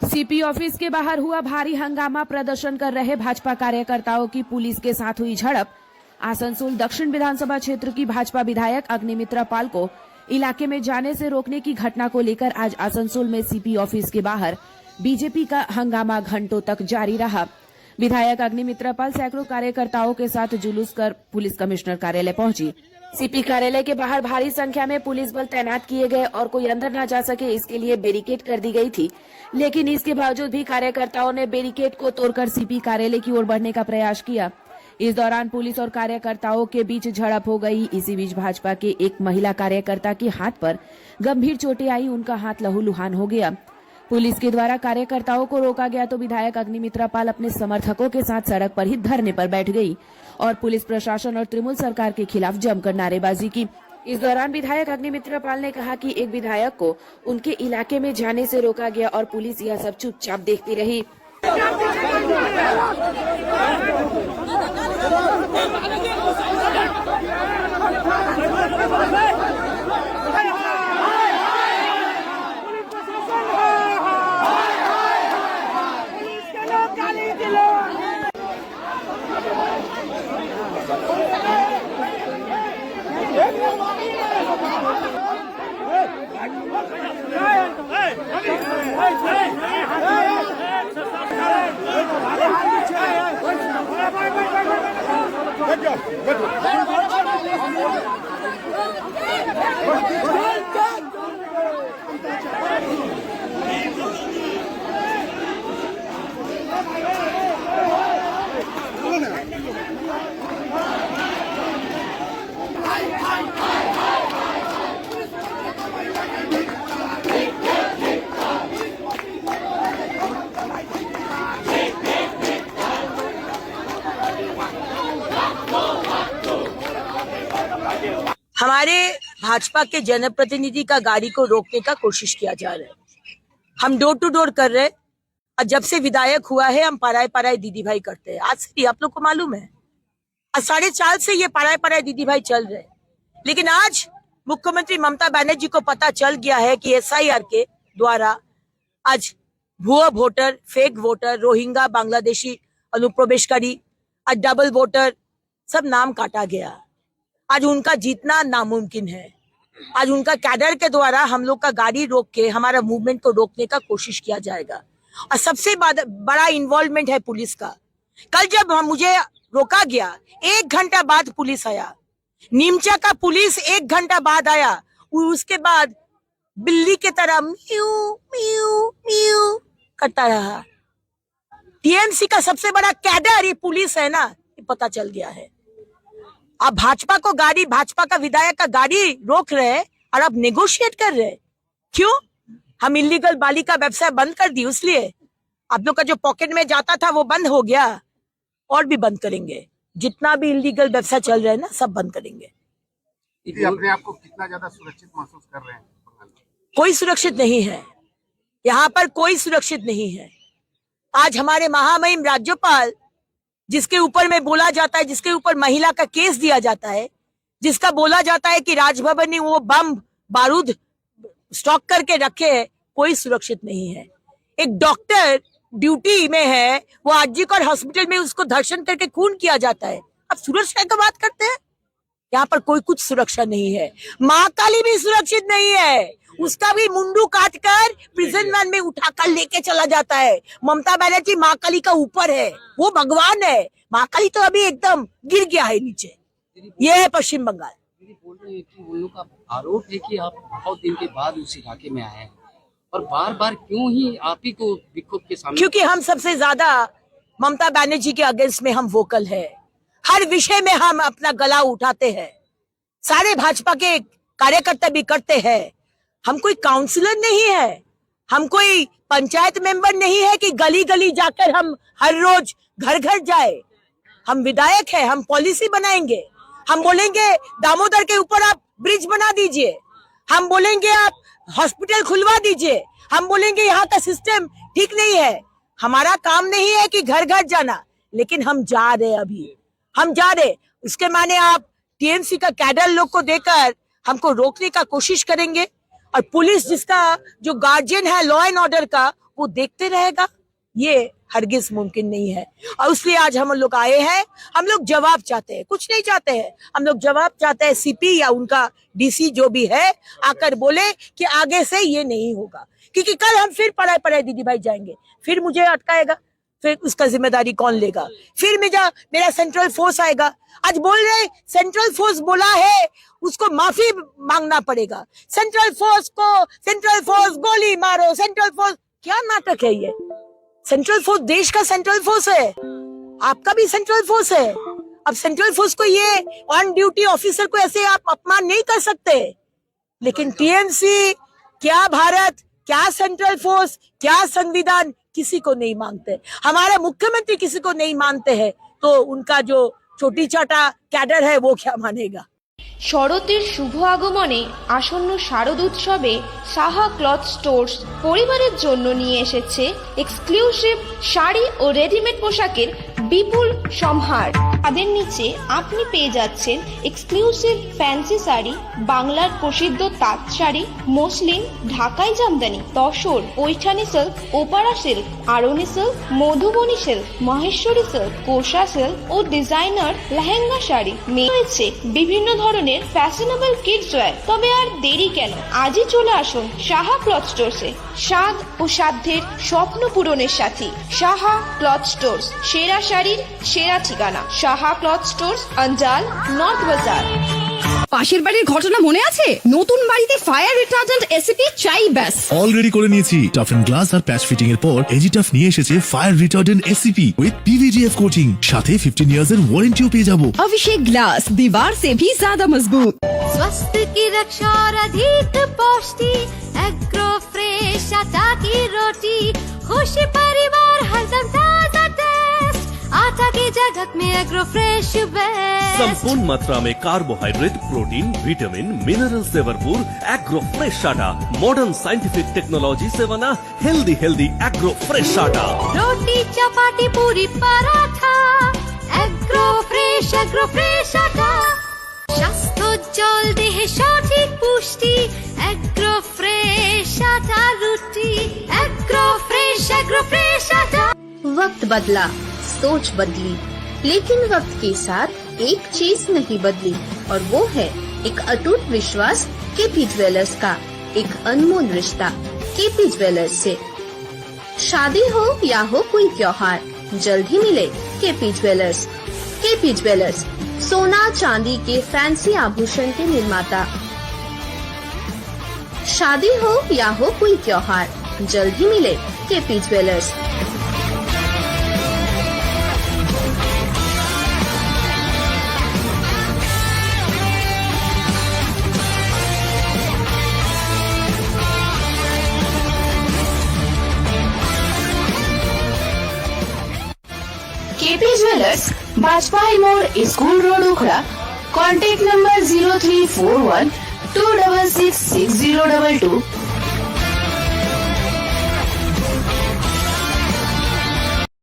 CP office के बाहर हुआ भारी हंगामा। प्रदर्शन कर रहे भाजपा कार्यकर्ताओं की पुलिस के साथ हुई झड़प। आसनसोल दक्षिण विधानसभा क्षेत्र की भाजपा विधायक अग्निमित्रा पाल को इलाके में जाने से रोकने की घटना को लेकर आज आसनसोल में सीपी ऑफिस के बाहर बीजेपी का हंगामा घंटों तक जारी रहा। विधायक अग्निमित्रा पाल सैकड़ों कार्यकर्ताओं के साथ जुलूस कर पुलिस कमिश्नर कार्यालय पहुंची। सीपी कार्यालय के बाहर भारी संख्या में पुलिस बल तैनात किए गए और कोई अंदर न जा सके इसके लिए बैरिकेड कर दी गई थी, लेकिन इसके बावजूद भी कार्यकर्ताओं ने बैरिकेड को तोड़कर सीपी कार्यालय की ओर बढ़ने का प्रयास किया। इस दौरान पुलिस और कार्यकर्ताओं के बीच झड़प हो गई। इसी बीच भाजपा के एक महिला कार्यकर्ता के हाथ पर गंभीर चोटें आई, उनका हाथ लहूलुहान हो गया। पुलिस के द्वारा कार्यकर्ताओं को रोका गया तो विधायक अग्निमित्रा पाल अपने समर्थकों के साथ सड़क पर ही धरने पर बैठ गई और पुलिस प्रशासन और तृणमूल सरकार के खिलाफ जमकर नारेबाजी की। इस दौरान विधायक अग्निमित्रा पाल ने कहा कि एक विधायक को उनके इलाके में जाने से रोका गया और पुलिस यह सब चुपचाप देखती रही। हमारे भाजपा के जनप्रतिनिधि का गाड़ी को रोकने का कोशिश किया जा रहा है। हम डोर टू डोर कर रहे हैं और जब से विधायक हुआ है हम पराए पराए दीदी भाई करते हैं। आज से भी आप लोग को मालूम है, आज 4.5 से ये पराए पराए दीदी भाई चल रहे हैं। लेकिन आज मुख्यमंत्री ममता बनर्जी को पता चल गया है कि SIR के द्वारा आज भुआ voter, fake voter, Rohingya, Bangladeshi अनुप्रवेशकारी, आज डबल वोटर, सब नाम काटा गया। आज उनका जीतना नामुमकिन है। आज उनका कैडर के द्वारा हम लोग का गाड़ी रोक के हमारा मूवमेंट को रोकने का कोशिश किया जाएगा और सबसे बड़ा इन्वॉल्वमेंट है पुलिस का। कल जब मुझे रोका गया 1 घंटा बाद पुलिस आया, नीमचा का पुलिस 1 घंटा बाद आया। उसके बाद बिल्ली की तरह म्यू म्यू म्यू करता रहा। TMC का सबसे बड़ा कैडर ये पुलिस है ना, ये पता चल गया है। आप भाजपा को गाड़ी, भाजपा का विधायक का गाड़ी रोक रहे हैं और आप नेगोशिएट कर रहे हैं। क्यों? हम इलीगल बालिका व्यवसाय बंद कर दी, इसलिए आप लोग का जो पॉकेट में जाता था वो बंद हो गया और भी बंद करेंगे। जितना भी इलीगल व्यवसाय चल रहा है ना, सब बंद करेंगे। अपने आप को कितना ज्यादा सुरक्षित महसूस कर रहे हैं? कोई सुरक्षित नहीं है, यहाँ पर कोई सुरक्षित नहीं है। आज हमारे महामहिम राज्यपाल, जिसके ऊपर में बोला जाता है, जिसके ऊपर महिला का केस दिया जाता है, जिसका बोला जाता है कि राजभवन ने वो बम बारूद स्टॉक करके रखे है, कोई सुरक्षित नहीं है। एक डॉक्टर ड्यूटी में है, वो आरजीकर हॉस्पिटल में उसको धर्षण करके खून किया जाता है। अब सुरक्षा की बात करते हैं, यहाँ पर कोई कुछ सुरक्षा नहीं है। माँ काली भी सुरक्षित नहीं है, उसका भी मुंडू काट कर प्रिजन वैन में उठाकर लेके चला जाता है। ममता बनर्जी माँ काली का ऊपर है, वो भगवान है। माँ काली तो अभी एकदम गिर गया है नीचे। ये है पश्चिम बंगाल। बोल रहे हैं कि उन लोगों का आरोप है कि आप बहुत दिन के बाद उस इलाके में आए हैं और बार बार क्यों ही आप ही को विक्षोभ के सामने? क्योंकि हम सबसे ज्यादा ममता बनर्जी के अगेंस्ट में हम वोकल है। हर विषय में हम अपना गला उठाते हैं। सारे भाजपा के कार्यकर्ता भी करते हैं। हम कोई काउंसलर नहीं है, हम कोई पंचायत मेंबर नहीं है कि गली गली जाकर हम हर रोज घर घर जाए। हम विधायक है, हम पॉलिसी बनाएंगे। हम बोलेंगे दामोदर के ऊपर आप ब्रिज बना दीजिए, हम बोलेंगे आप हॉस्पिटल खुलवा दीजिए, हम बोलेंगे यहाँ का सिस्टम ठीक नहीं है। हमारा काम नहीं है कि घर घर जाना, लेकिन हम जा रहे, अभी हम जा रहे। इसके माने आप TMC का कैडर लोग को देकर हमको रोकने का कोशिश करेंगे और पुलिस जिसका जो गार्जियन है लॉ एंड ऑर्डर का, वो देखते रहेगा, ये हरगिज मुमकिन नहीं है। और इसलिए आज हम लोग आए हैं, हम लोग जवाब चाहते हैं, कुछ नहीं चाहते हैं, हम लोग जवाब चाहते हैं। सीपी या उनका डीसी जो भी है आकर बोले कि आगे से ये नहीं होगा, क्योंकि कल हम फिर पढ़ाई दीदी भाई जाएंगे, फिर मुझे अटकाएगा, फिर उसका जिम्मेदारी कौन लेगा, फिर मेरा सेंट्रल फोर्स आएगा। आज बोल रहे सेंट्रल फोर्स बोला है उसको माफी मांगना पड़ेगा, सेंट्रल फोर्स गोली मारो, सेंट्रल फोर्स, क्या नाटक है ये? सेंट्रल फोर्स देश का सेंट्रल फोर्स है, आपका भी सेंट्रल फोर्स है। अब सेंट्रल फोर्स को ये ऑन ड्यूटी ऑफिसर को ऐसे आप अपमान नहीं कर सकते। लेकिन टीएमसी क्या भारत, क्या सेंट्रल फोर्स, क्या संविधान किसी को नहीं मानते, हमारे मुख्यमंत्री किसी को नहीं मानते हैं, तो उनका जो छोटी छोटा कैडर है वो क्या मानेगा। শরতের শুভ আগমনে আসন্ন শারদ উৎসবে সাহা ক্লথ স্টোর্স পরিবারের জন্য নিয়ে এসেছে এক্সক্লুসিভ শাড়ি ও রেডিমেড পোশাকের বিপুল সম্ভার। তাদের নিচে আপনি পেয়ে যাচ্ছেন এক্সক্লুসিভ ফ্যান্সি শাড়ি, বাংলার প্রসিদ্ধ তাঁত শাড়ি, মসলিন, ঢাকাই জামদানি, তসর, পৈঠানি সিল্ক, ওপারা silk, Arni silk, Madhubani silk, Maheshwari silk, Kosa silk ও ডিজাইনার লেহেঙ্গা শাড়ি। রয়েছে বিভিন্ন ধরনের ফ্যাশনেবল কিডস ওয়্যার। তবে আর দেরি কেন, আজই চলে আসুন সাহা ক্লথ স্টোরসে। স্বাদ ও সাধ্যের স্বপ্ন পূরণের সাথী সাহা ক্লথ স্টোরস, সেরা শাড়ির সেরা ঠিকানা, সাহা ক্লথ স্টোরস, অঞ্জাল, নর্থ বাজার। পাশের বাড়ির ঘটনা মনে আছে? নতুন বাড়িতে ফায়ার রিটার্ডেন্ট এসিপি চাই ব্যাস। অলরেডি করে নিয়েছি। টাফ এন্ড গ্লাস আর প্যাচ ফিটিং এর পর এজিটাফ নিয়ে এসেছে fire retardant ACP with PVDF coating, সাথে 15 ইয়ার্স এর ওয়ারেন্টিও পেয়ে যাবো। अभिषेक ग्लास दीवार से भी ज्यादा मजबूत। स्वास्थ्य की रक्षा और अधिक पौष्टि, एग्रो फ्रेश आटा की रोटी, खुशी परिवार हरदम ताजा टेस्ट, आटा की जगत में एग्रो फ्रेश बेस्ट। संपूर्ण मात्रा में कार्बोहाइड्रेट, प्रोटीन, विटामिन, मिनरल से भरपूर एग्रो फ्रेश आटा, मॉडर्न साइंटिफिक टेक्नोलॉजी से बना हेल्दी एग्रो फ्रेश आटा। रोटी चपाती पूरी पराठा, एग्रो फ्रेश आटा, স্বাস্থ্যোজ্জ্বল দেহে সঠিক পুষ্টি, एग्रो फ्रेश आटा रोटी, एग्रो फ्रेश आटा। वक्त बदला, सोच बदली, लेकिन वक्त के साथ एक चीज नहीं बदली, और वो है एक अटूट विश्वास केपी ज्वेलर्स का, एक अनमोल रिश्ता केपी ज्वेलर्स से। शादी हो या हो कोई त्योहार, जल्द ही मिले केपी ज्वेलर्स। केपी ज्वेलर्स सोना चांदी के फैंसी आभूषण के निर्माता। शादी हो या हो कोई त्योहार, जल्द ही मिले KP jewellers. KP jewellers, Bajpai मोड़, school road, Ukhra. Contact number 0341 266 6022।